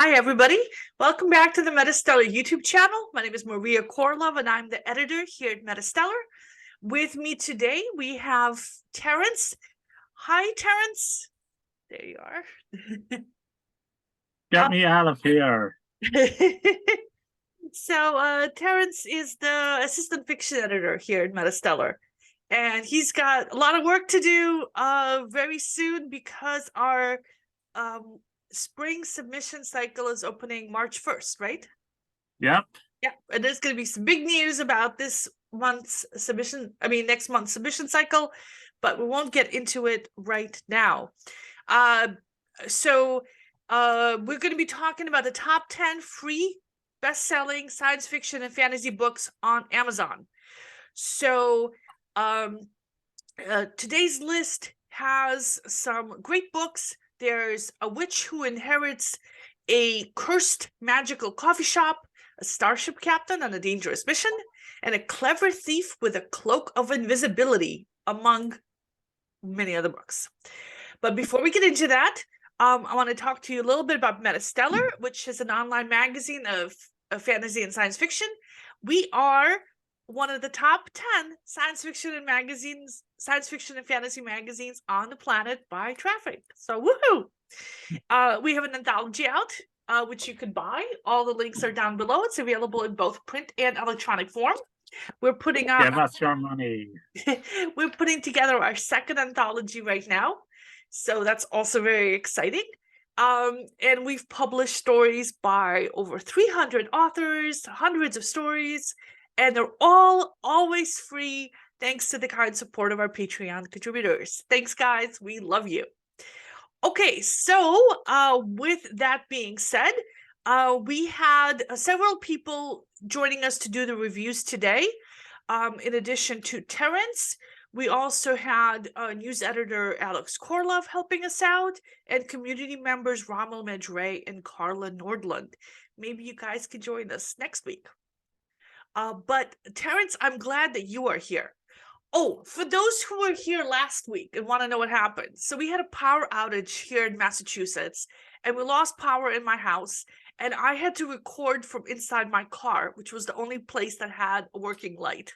Hi, everybody. Welcome back to the MetaStellar YouTube channel. My name is Maria KOROLOV, and I'm the editor here at MetaStellar. With me today, we have Terrence. Hi, Terrence. There you are. Get me out of here. Terrence is the assistant fiction editor here at MetaStellar. And he's got a lot of work to do very soon because our spring submission cycle is opening March 1st, right? Yep. Yeah, and there's going to be some big news about this month's submission, next month's submission cycle, but we won't get into it right now. We're going to be talking about the top 10 free best-selling science fiction and fantasy books on Amazon. So today's list has some great books. There's A Witch Who Inherits a Cursed Magical Coffee Shop, a starship captain on a dangerous mission, and a clever thief with a cloak of invisibility, among many other books. But before we get into that, I want to talk to you a little bit about MetaStellar, which is an online magazine of fantasy and science fiction. We are one of the top 10 science fiction and fantasy magazines on the planet by traffic. So woohoo! We have an anthology out, which you can buy. All the links are down below. It's available in both print and electronic form. We're putting out. Give us your money. We're putting together our second anthology right now, so that's also very exciting. And we've published stories by over 300 authors, hundreds of stories, and they're all always free thanks to the kind support of our Patreon contributors. Thanks, guys. We love you. Okay, so with that being said, we had several people joining us to do the reviews today. In addition to Terrence, we also had news editor Alex Korolov helping us out, and community members Rommel Medre and Carla Nordlund. Maybe you guys could join us next week. But Terrence, I'm glad that you are here. Oh, for those who were here last week and want to know what happened. So we had a power outage here in Massachusetts, and we lost power in my house, and I had to record from inside my car, which was the only place that had a working light.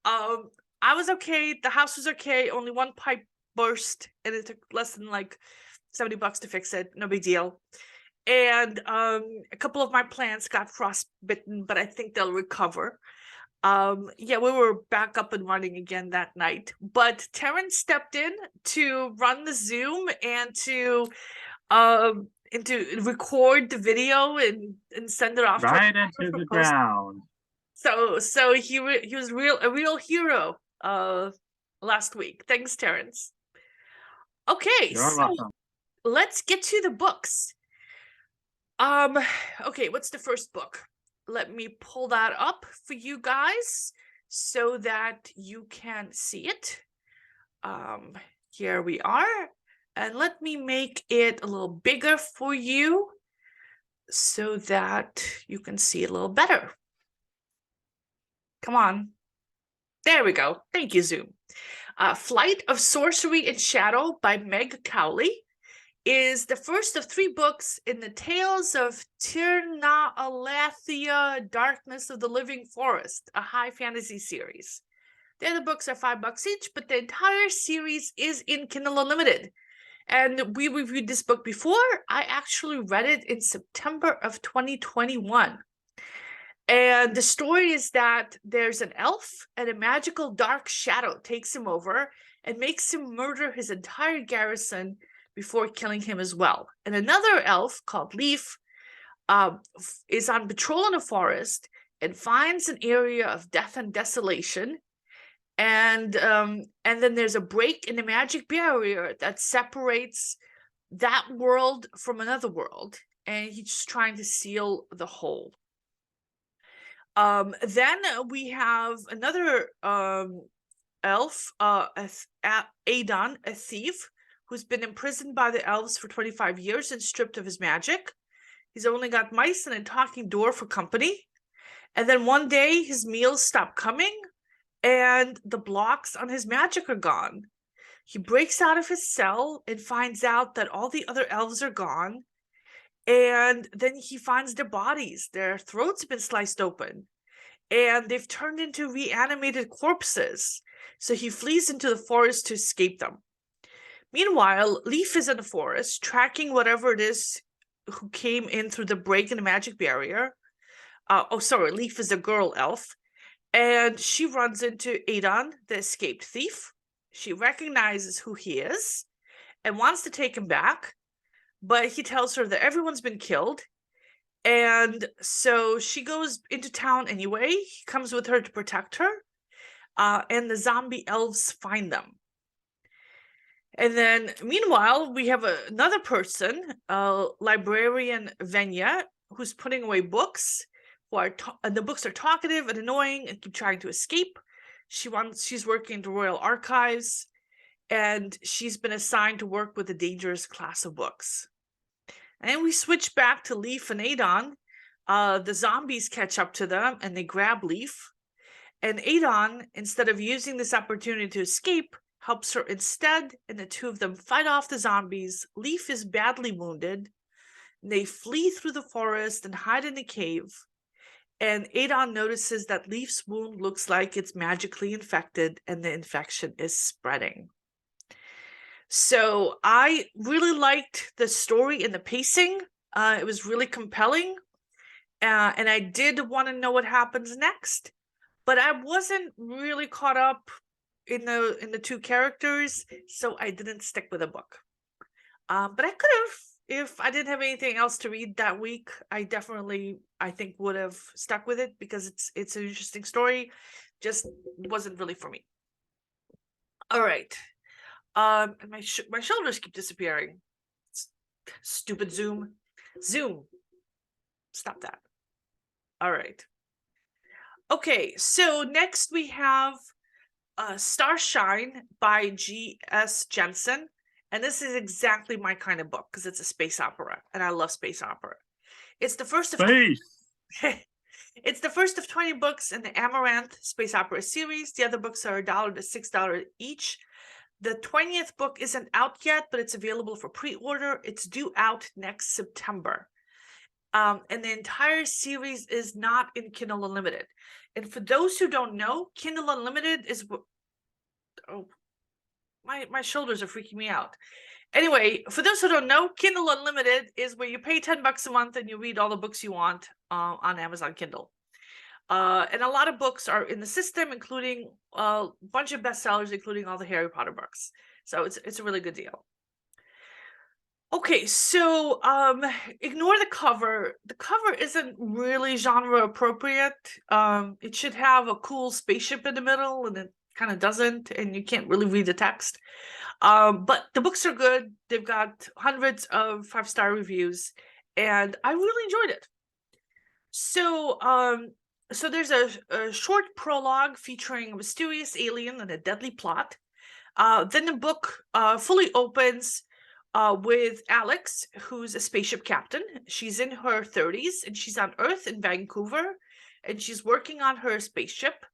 I was okay. The house was okay. Only one pipe burst, and it took less than like $70 to fix it. No big deal. And a couple of my plants got frostbitten, but I think they'll recover. We were back up and running again that night, but Terrence stepped in to run the Zoom and to record the video and send it off right into the ground. So he was a real hero last week. Thanks, Terrence. Okay, You're welcome. Let's get to the books. Okay, what's the first book? Let me pull that up for you guys so that you can see it. Here we are. And let me make it a little bigger for you so that you can see it a little better. Come on. There we go. Thank you, Zoom. Flight of Sorcery and Shadow by Meg Cowley is the first of 3 books in the Tales of Tir-na-Aletheia, Darkness of the Living Forest, a high fantasy series. The other books are $5 each, but the entire series is in Kindle Unlimited. And we reviewed this book before. I actually read it in September of 2021. And the story is that there's an elf, and a magical dark shadow takes him over and makes him murder his entire garrison before killing him as well. And another elf called Leaf is on patrol in a forest and finds an area of death and desolation. And then there's a break in the magic barrier that separates that world from another world. And he's just trying to seal the hole. Then we have another elf, Adon, a thief, who's been imprisoned by the elves for 25 years and stripped of his magic. He's only got mice and a talking door for company. And then one day his meals stop coming and the blocks on his magic are gone. He breaks out of his cell and finds out that all the other elves are gone. And then he finds their bodies. Their throats have been sliced open. And they've turned into reanimated corpses. So he flees into the forest to escape them. Meanwhile, Leaf is in the forest, tracking whatever it is who came in through the break in the magic barrier. Leaf is a girl elf. And she runs into Adon, the escaped thief. She recognizes who he is and wants to take him back, but he tells her that everyone's been killed. And so she goes into town anyway. He comes with her to protect her. And the zombie elves find them. And then, meanwhile, we have another person, librarian Venya, who's putting away books. And the books are talkative and annoying and keep trying to escape. She's working in the Royal Archives, and she's been assigned to work with a dangerous class of books. And we switch back to Leaf and Adon. The zombies catch up to them and they grab Leaf. And Adon, instead of using this opportunity to escape, helps her instead, and the two of them fight off the zombies. Leaf is badly wounded. They flee through the forest and hide in a cave. And Adon notices that Leaf's wound looks like it's magically infected and the infection is spreading. So I really liked the story and the pacing. It was really compelling. And I did want to know what happens next. But I wasn't really caught up in the two characters, so I didn't stick with the book. But I could have, if I didn't have anything else to read that week. I think would have stuck with it because it's an interesting story. Just wasn't really for me. All right. And my shoulders keep disappearing. Stupid Zoom. Stop that. All right. Okay, so next we have Starshine by G.S. Jennsen. And this is exactly my kind of book because it's a space opera, and I love space opera. It's the first of it's the first of 20 books in the Amaranth Space Opera series. The other books are $1 to $6 each. The 20th book isn't out yet, but it's available for pre-order. It's due out next September. And the entire series is not in Kindle Unlimited. And for those who don't know, Kindle Unlimited is... Oh, my shoulders are freaking me out. Anyway, for those who don't know, Kindle Unlimited is where you pay $10 a month and you read all the books you want on Amazon Kindle. And a lot of books are in the system, including a bunch of bestsellers, including all the Harry Potter books. So it's a really good deal. Okay, so ignore the cover. The cover isn't really genre appropriate. It should have a cool spaceship in the middle, and it kind of doesn't, and you can't really read the text. But the books are good. They've got hundreds of 5-star reviews, and I really enjoyed it. So there's a short prologue featuring a mysterious alien and a deadly plot. Then the book fully opens with Alex, who's a spaceship captain. She's in her 30s, and she's on Earth in Vancouver, and she's working on her spaceship.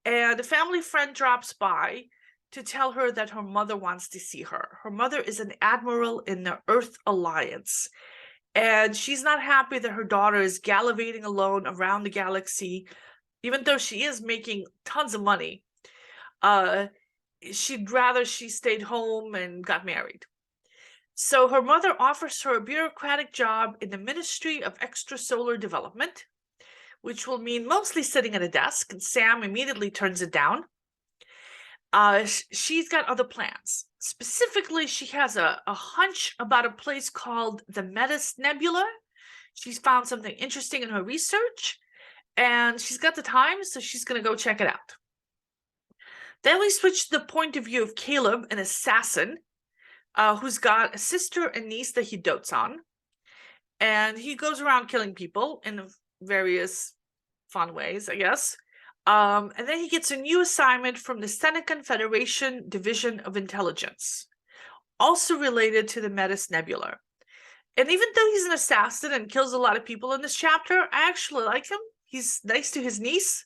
And a family friend drops by to tell her that her mother wants to see her. Her mother is an admiral in the Earth Alliance, and she's not happy that her daughter is gallivanting alone around the galaxy, even though she is making tons of money. She'd rather she stayed home and got married. So her mother offers her a bureaucratic job in the Ministry of Extrasolar Development, which will mean mostly sitting at a desk, and Sam immediately turns it down. She's got other plans. Specifically, she has a hunch about a place called the Metis Nebula. She's found something interesting in her research, and she's got the time, so she's going to go check it out. Then we switch to the point of view of Caleb, an assassin, who's got a sister and niece that he dotes on. And he goes around killing people in various fun ways, I guess. And then he gets a new assignment from the Senecan Federation Division of Intelligence, also related to the Metis Nebula. And even though he's an assassin and kills a lot of people in this chapter, I actually like him. He's nice to his niece.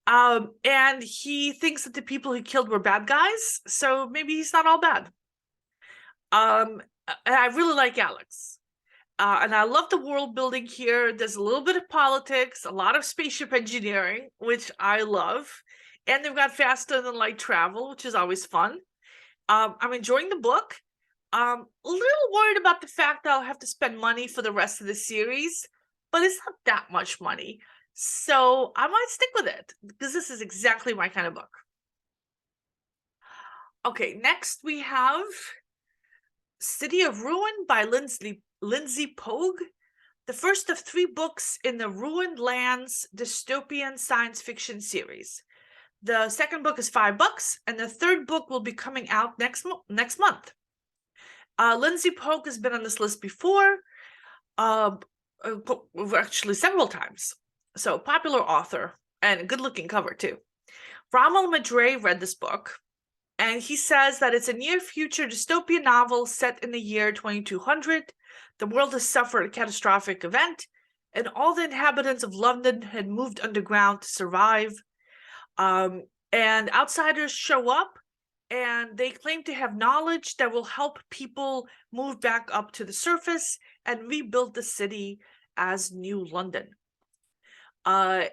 And he thinks that the people he killed were bad guys, so maybe he's not all bad. And I really like Alex. And I love the world building here. There's a little bit of politics, a lot of spaceship engineering, which I love. And they've got faster than light travel, which is always fun. I'm enjoying the book. A little worried about the fact that I'll have to spend money for the rest of the series, but it's not that much money. So I might stick with it because this is exactly my kind of book. Okay, next we have City of Ruin by Lindsey Pogue, the first of 3 books in the Ruined Lands dystopian science fiction series. The second book is $5, and the third book will be coming out next month. Lindsey Pogue has been on this list before, actually several times. So popular author and a good-looking cover too. Rommel Madre read this book, and he says that it's a near-future dystopian novel set in the year 2200. The world has suffered a catastrophic event, and all the inhabitants of London had moved underground to survive. And outsiders show up, and they claim to have knowledge that will help people move back up to the surface and rebuild the city as New London. And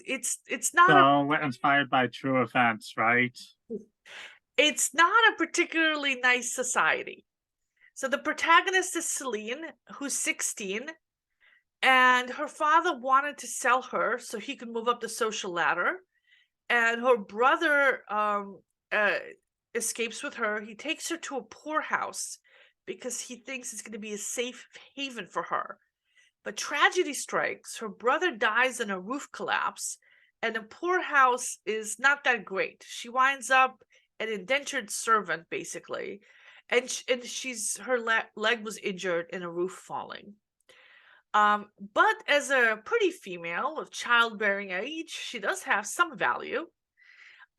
it's not So inspired by true events, right? It's not a particularly nice society. So the protagonist is Celine, who's 16, and her father wanted to sell her so he could move up the social ladder. And her brother escapes with her. He takes her to a poorhouse because he thinks it's going to be a safe haven for her. But tragedy strikes. Her brother dies in a roof collapse, and the poorhouse is not that great. She winds up an indentured servant, basically, and her leg was injured in a roof falling. But as a pretty female of childbearing age, she does have some value.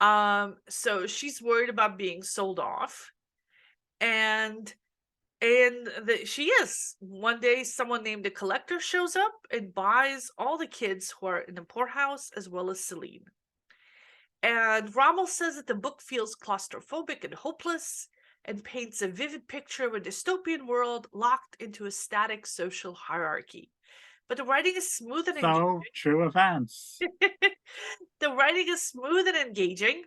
So she's worried about being sold off, and she is. One day, someone named the Collector shows up and buys all the kids who are in the poorhouse, as well as Celine. And Rommel says that the book feels claustrophobic and hopeless, and paints a vivid picture of a dystopian world locked into a static social hierarchy. But the writing is smooth and engaging. So true events. The writing is smooth and engaging.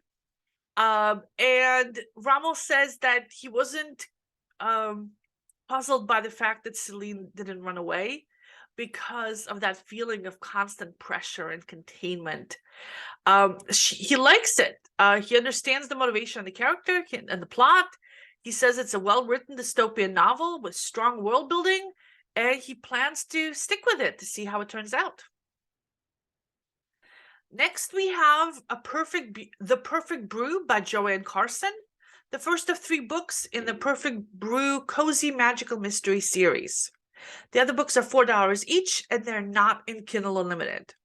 And Rommel says that he wasn't puzzled by the fact that Celine didn't run away because of that feeling of constant pressure and containment. He likes it. He understands the motivation of the character and the plot. He says it's a well-written dystopian novel with strong world building, and he plans to stick with it to see how it turns out. Next, we have The Perfect Brew by Joanne Carson, the first of 3 books in the Perfect Brew Cozy Magical Mystery series. The other books are $4 each, and they're not in Kindle Unlimited.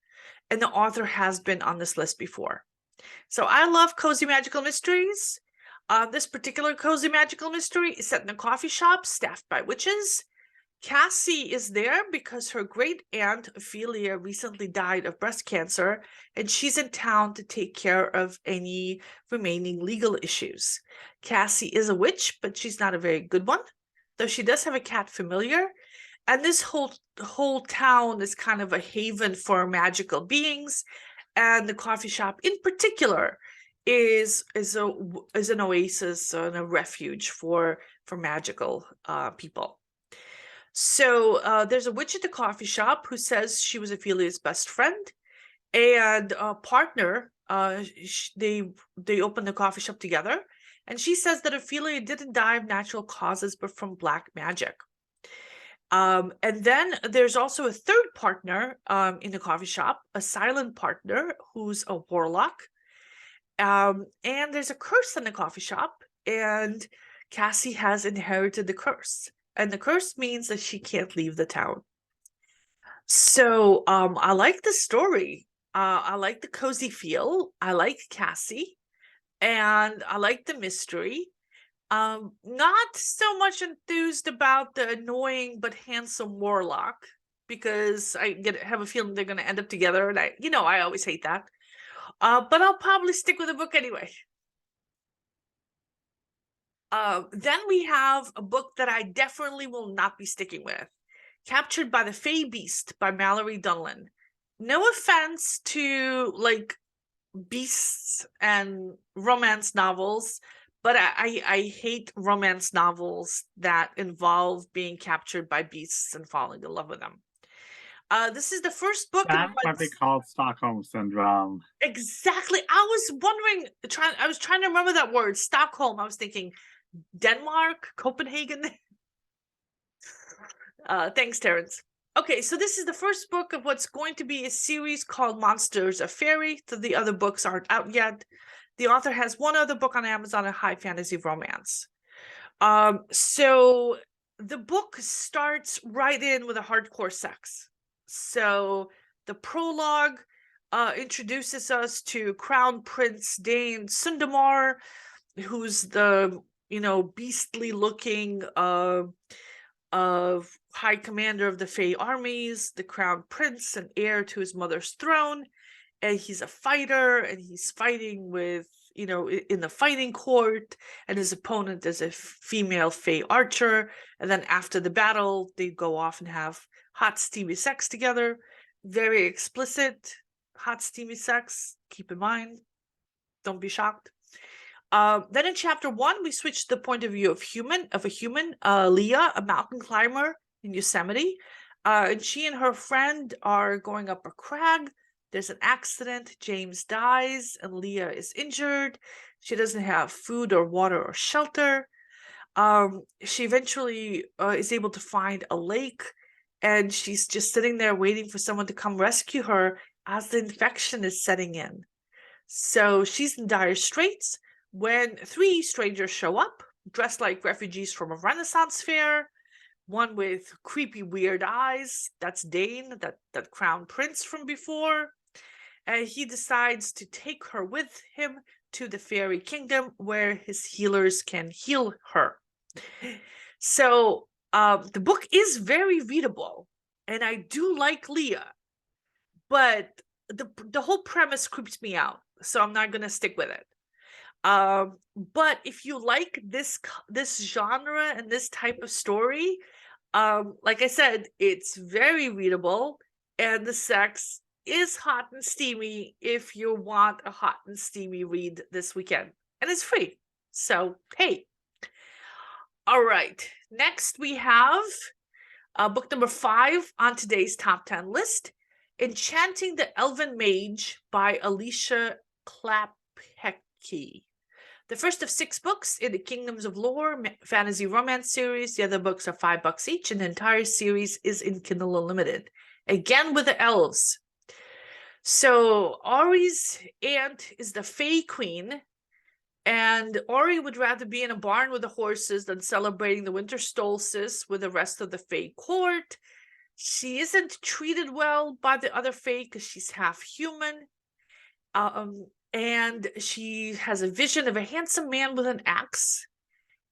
And the author has been on this list before. So I love cozy magical mysteries. This particular cozy magical mystery is set in a coffee shop staffed by witches. Cassie is there because her great aunt Ophelia recently died of breast cancer, and she's in town to take care of any remaining legal issues. Cassie is a witch, but she's not a very good one, though she does have a cat familiar. And this whole town is kind of a haven for magical beings, and the coffee shop in particular is an oasis and a refuge for magical people. So there's a witch at the coffee shop who says she was Ophelia's best friend and a partner. They open the coffee shop together, and she says that Ophelia didn't die of natural causes but from black magic. And then there's also a third partner in the coffee shop, a silent partner who's a warlock. And there's a curse in the coffee shop, and Cassie has inherited the curse. And the curse means that she can't leave the town. So I like the story. I like the cozy feel. I like Cassie. And I like the mystery. Not so much enthused about the annoying but handsome warlock, because I have a feeling they're going to end up together, and I always hate that. But I'll probably stick with the book anyway. Then we have a book that I definitely will not be sticking with. Captured by the Fey Beast by Mallory Dunlin. No offense to like beasts and romance novels, but I hate romance novels that involve being captured by beasts and falling in love with them. This is the first book in That's what they call Stockholm Syndrome. Exactly. I was wondering, I was trying to remember that word, Stockholm. I was thinking Denmark, Copenhagen. Thanks, Terrence. Okay, so this is the first book of what's going to be a series called Monsters of Fairy. So the other books aren't out yet. The author has one other book on Amazon, a high fantasy romance. So the book starts right in with a hardcore sex. So the prologue introduces us to Crown Prince Dane Sundamar, who's the beastly looking high commander of the Fey armies, the crown prince and heir to his mother's throne, and he's a fighter, and he's fighting with in the fighting court, and his opponent is a female Fey archer, and then after the battle they go off and have hot steamy sex together. Very explicit hot steamy sex, keep in mind, don't be shocked. Then in chapter 1 we switch the point of view of a human, Leah, a mountain climber in Yosemite, and she and her friend are going up a crag. There's an accident, James dies, and Leah is injured. She doesn't have food or water or shelter. She eventually is able to find a lake, and she's just sitting there waiting for someone to come rescue her as the infection is setting in. So she's in dire straits when 3 strangers show up, dressed like refugees from a Renaissance fair. One with creepy, weird eyes. That's Dane, that crown prince from before. And he decides to take her with him to the fairy kingdom where his healers can heal her. So the book is very readable, and I do like Leah, but the whole premise creeps me out, so I'm not going to stick with it. But if you like this genre and this type of story, like I said, it's very readable, and the sex is hot and steamy if you want a hot and steamy read this weekend, and it's free. So hey. All right, next we have book number 5 on today's top 10 list, Enchanting the Elven Mage by Alisha Klapheke. The first of 6 books in the Kingdoms of Lore fantasy romance series. The other books are $5 each, and the entire series is in Kindle Unlimited. Again with the elves. So Ori's aunt is the Fey Queen, and Ori would rather be in a barn with the horses than celebrating the winter solstice with the rest of the Fey court. She isn't treated well by the other Fey because she's half human. And she has a vision of a handsome man with an axe.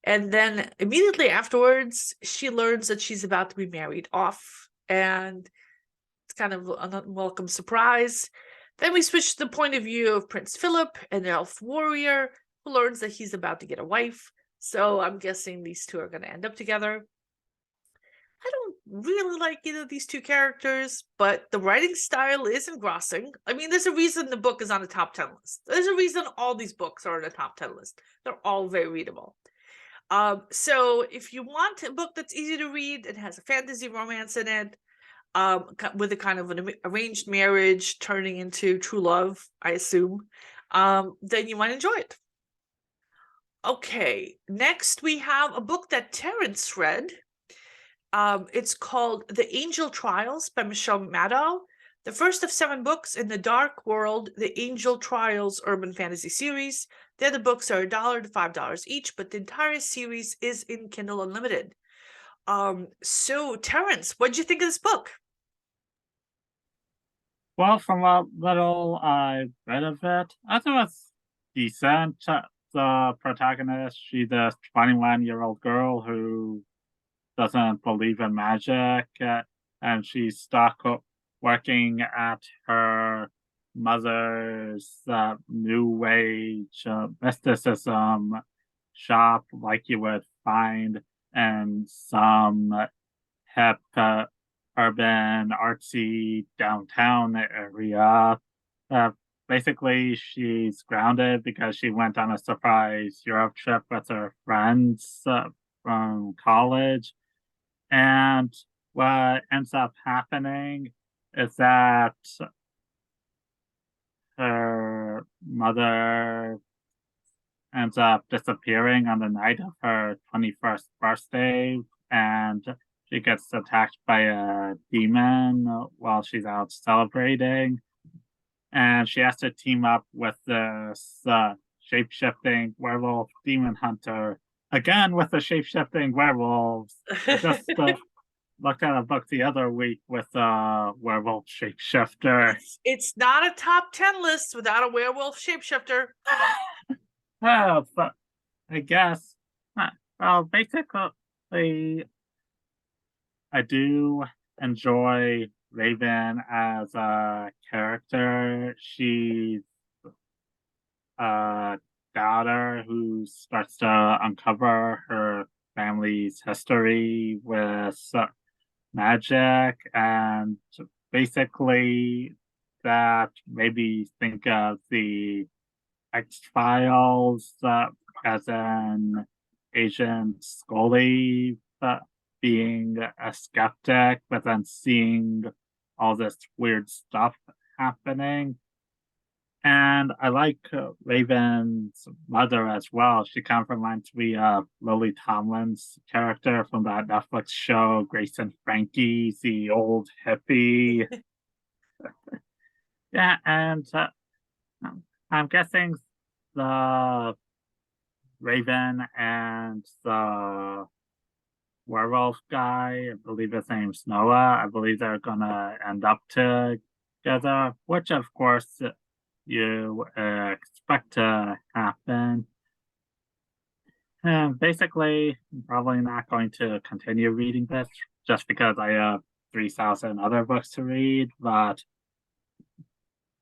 And then immediately afterwards, she learns that she's about to be married off. And it's kind of an unwelcome surprise. Then we switch to the point of view of Prince Philip, an elf warrior, who learns that he's about to get a wife. So I'm guessing these two are going to end up together. I don't really like either of these 2 characters, but the writing style is engrossing. I mean, there's a reason the book is on the top 10 list. There's a reason all these books are on the top 10 list. They're all very readable. So if you want a book that's easy to read and has a fantasy romance in it, with a kind of an arranged marriage turning into true love, I assume, then you might enjoy it. Okay, next we have a book that Terrence read. It's called The Angel Trials by Michelle Madow. The first of 7 books in the Dark World, The Angel Trials Urban Fantasy Series. The other books are $1 to $5 each, but the entire series is in Kindle Unlimited. So Terrence, what did you think of this book? Well, from what little I read of it, I thought it was decent. The protagonist, she's a 21-year-old girl who doesn't believe in magic, and she's stuck working at her mother's new age mysticism shop, like you would find in some hip urban, artsy downtown area. Uh, Basically, she's grounded because she went on a surprise Europe trip with her friends from college. And what ends up happening is that her mother ends up disappearing on the night of her 21st birthday, and she gets attacked by a demon while she's out celebrating. And she has to team up with this shape-shifting werewolf demon hunter, again with the shape-shifting werewolves. I just looked at a book the other week with a werewolf shapeshifter. It's not a top 10 list without a werewolf shapeshifter. Well, but I guess, well, basically, I do enjoy Raven as a character. She's a daughter who starts to uncover her family's history with magic, and basically that maybe think of the X-Files as an Agent Scully being a skeptic, but then seeing all this weird stuff happening. And I like Raven's mother as well. She kind of reminds me of Lily Tomlin's character from that Netflix show, Grace and Frankie, the old hippie. Yeah, and I'm guessing the Raven and the werewolf guy, I believe his name's Noah, I believe they're gonna end up together, which of course you expect to happen. And basically, I'm probably not going to continue reading this just because I have 3,000 other books to read, but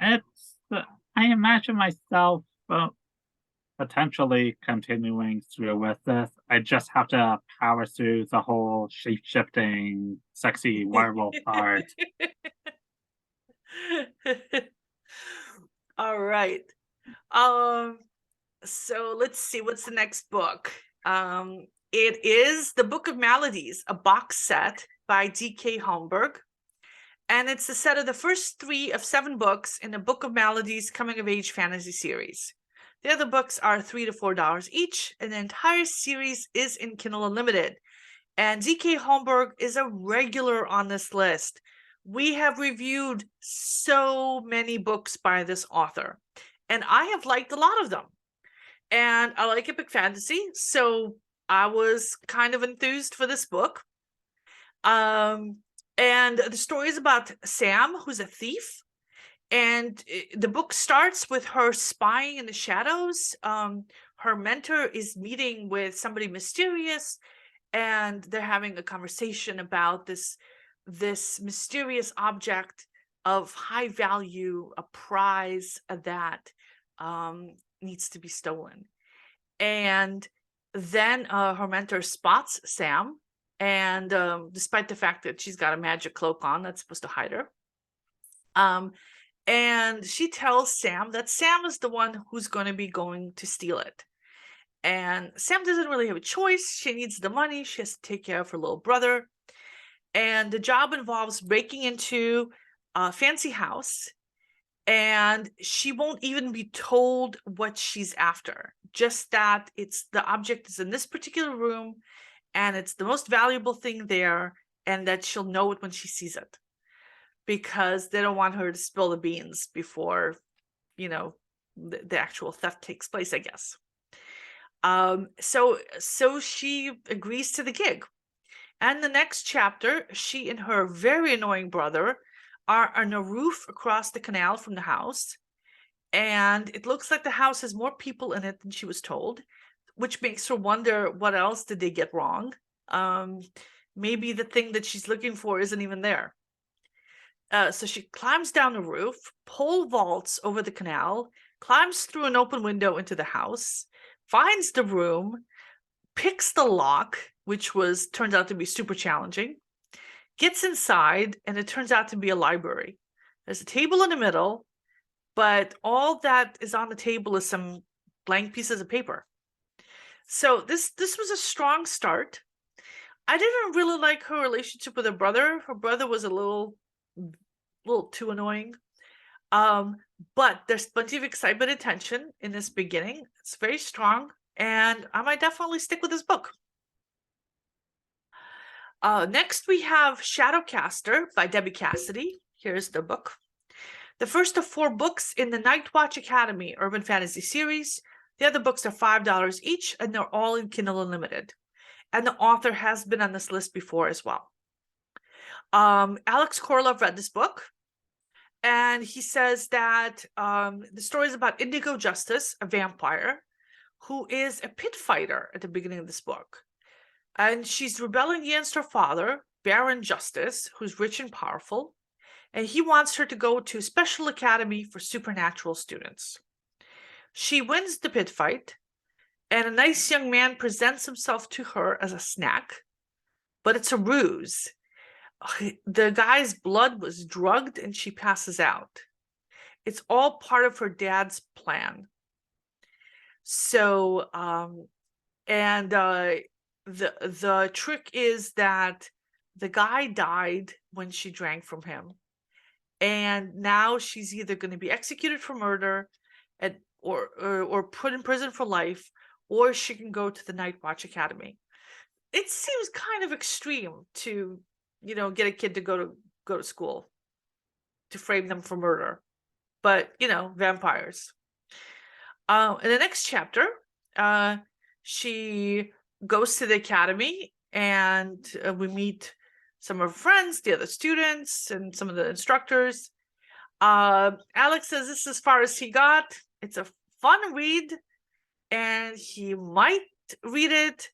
it's, I imagine myself potentially continuing through with this. I just have to power through the whole shape-shifting, sexy werewolf part. All right. So let's see, what's the next book? It is the Book of Melodies, a box set by D.K. Holmberg. And it's the set of the first 3 of 7 books in the Book of Melodies coming of age fantasy series. The other books are $3 to $4 each, and the entire series is in Kindle Unlimited. And D.K. Holmberg is a regular on this list. We have reviewed so many books by this author, and I have liked a lot of them. And I like epic fantasy, so I was kind of enthused for this book. And the story is about Sam, who's a thief. And the book starts with her spying in the shadows. Her mentor is meeting with somebody mysterious, and they're having a conversation about this mysterious object of high value, a prize that needs to be stolen. And then her mentor spots Sam, and despite the fact that she's got a magic cloak on that's supposed to hide her, and she tells Sam that Sam is the one who's going to be going to steal it. And Sam doesn't really have a choice. She needs the money. She has to take care of her little brother. And the job involves breaking into a fancy house, and she won't even be told what she's after. Just that the object is in this particular room, and it's the most valuable thing there, and that she'll know it when she sees it, because they don't want her to spill the beans before, the actual theft takes place, I guess. So she agrees to the gig. And the next chapter, she and her very annoying brother are on a roof across the canal from the house. And it looks like the house has more people in it than she was told, which makes her wonder, what else did they get wrong? Maybe the thing that she's looking for isn't even there. So she climbs down the roof, pole vaults over the canal, climbs through an open window into the house, finds the room, picks the lock, which turns out to be super challenging, gets inside, and it turns out to be a library. There's a table in the middle, but all that is on the table is some blank pieces of paper. So this was a strong start. I didn't really like her relationship with her brother. Her brother was a little too annoying. But there's plenty of excitement and tension in this beginning. It's very strong, and I might definitely stick with this book. Next, we have Shadowcaster by Debbie Cassidy. Here's the book. The first of 4 books in the Nightwatch Academy Urban Fantasy series. The other books are $5 each, and they're all in Kindle Unlimited. And the author has been on this list before as well. Alex KOROLOV read this book, and he says that the story is about Indigo Justice, a vampire, who is a pit fighter at the beginning of this book. And she's rebelling against her father, Baron Justice, who's rich and powerful, and he wants her to go to a special academy for supernatural students. She wins the pit fight, and a nice young man presents himself to her as a snack, but it's a ruse. The guy's blood was drugged and she passes out. It's all part of her dad's plan. So, the trick is that the guy died when she drank from him. And now she's either going to be executed for murder or put in prison for life, or she can go to the Nightwatch Academy. It seems kind of extreme to, get a kid to go to school, to frame them for murder. But, vampires. In the next chapter, she goes to the academy, and we meet some of her friends, the other students, and some of the instructors. Alex says this is as far as he got. It's a fun read, and he might read it,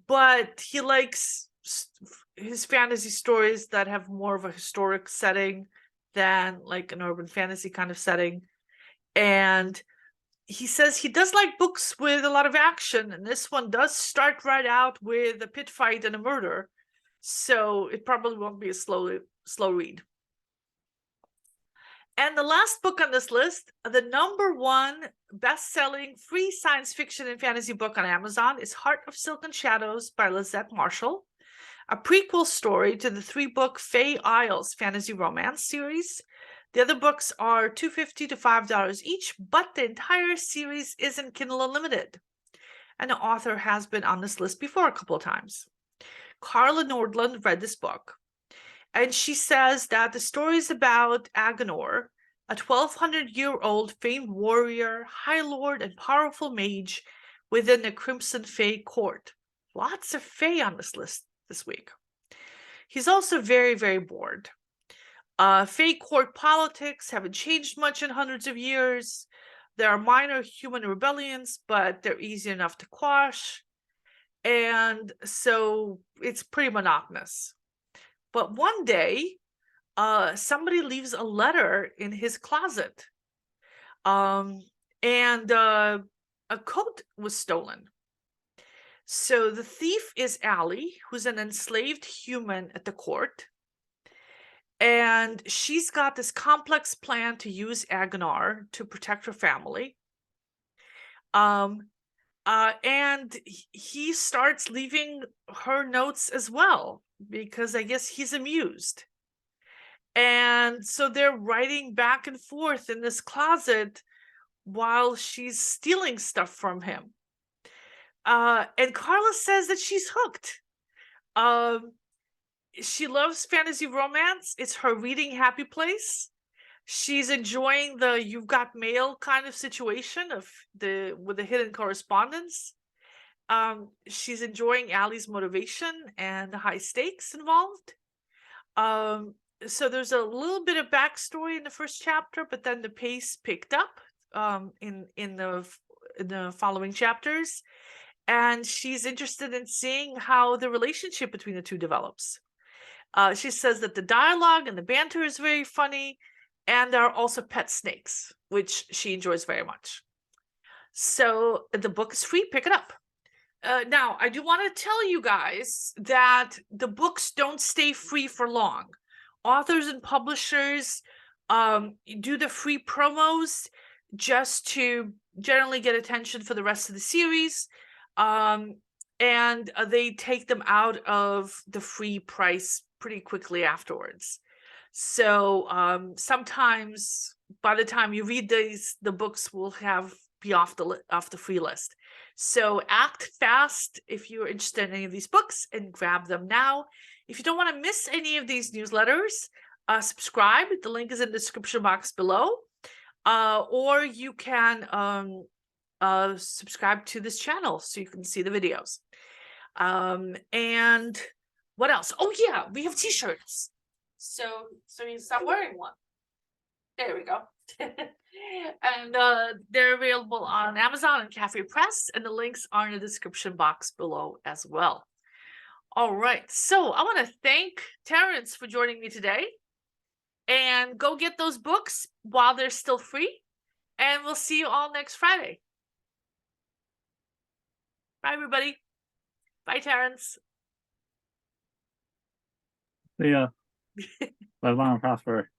but he likes his fantasy stories that have more of a historic setting than like an urban fantasy kind of setting. And he says he does like books with a lot of action, and this one does start right out with a pit fight and a murder, so it probably won't be a slow read. And the last book on this list, the #1 best-selling free science fiction and fantasy book on Amazon, is Heart of Silk and Shadows by Lisette Marshall, a prequel story to the 3-book Fae Isles fantasy romance series. The other books are $2.50 to $5 each, but the entire series is in Kindle Unlimited. And the author has been on this list before a couple of times. Carla Nordlund read this book, and she says that the story is about Agonor, a 1,200-year-old famed warrior, high lord, and powerful mage within the Crimson Fae court. Lots of Fae on this list this week. He's also very, very bored. Fae court politics haven't changed much in hundreds of years. There are minor human rebellions, but they're easy enough to quash. And so it's pretty monotonous. But one day, somebody leaves a letter in his closet. And a coat was stolen. So the thief is Allie, who's an enslaved human at the court. And she's got this complex plan to use Agonor to protect her family. And he starts leaving her notes as well, because I guess he's amused. And so they're writing back and forth in this closet while she's stealing stuff from him. And Carla says that she's hooked. She loves fantasy romance. It's her reading happy place. She's enjoying the you've got mail kind of situation with the hidden correspondence. She's enjoying Allie's motivation and the high stakes involved. So there's a little bit of backstory in the first chapter, but then the pace picked up in the following chapters, and she's interested in seeing how the relationship between the two develops. She says that the dialogue and the banter is very funny, and there are also pet snakes, which she enjoys very much. So the book is free. Pick it up. Now, I do want to tell you guys that the books don't stay free for long. Authors and publishers do the free promos just to generally get attention for the rest of the series. And they take them out of the free price pretty quickly afterwards. So sometimes by the time you read these, the books will be off the free list. So act fast if you're interested in any of these books and grab them now. If you don't want to miss any of these newsletters, subscribe. The link is in the description box below. Or you can subscribe to this channel so you can see the videos. And what else? Oh yeah, we have t-shirts. So you stop wearing one. There we go. And they're available on Amazon and Cafe Press, and the links are in the description box below as well. All right, so I want to thank Terrence for joining me today, and go get those books while they're still free, and we'll see you all next Friday. Bye, everybody. Bye, Terrence. See ya. Live long and prosper.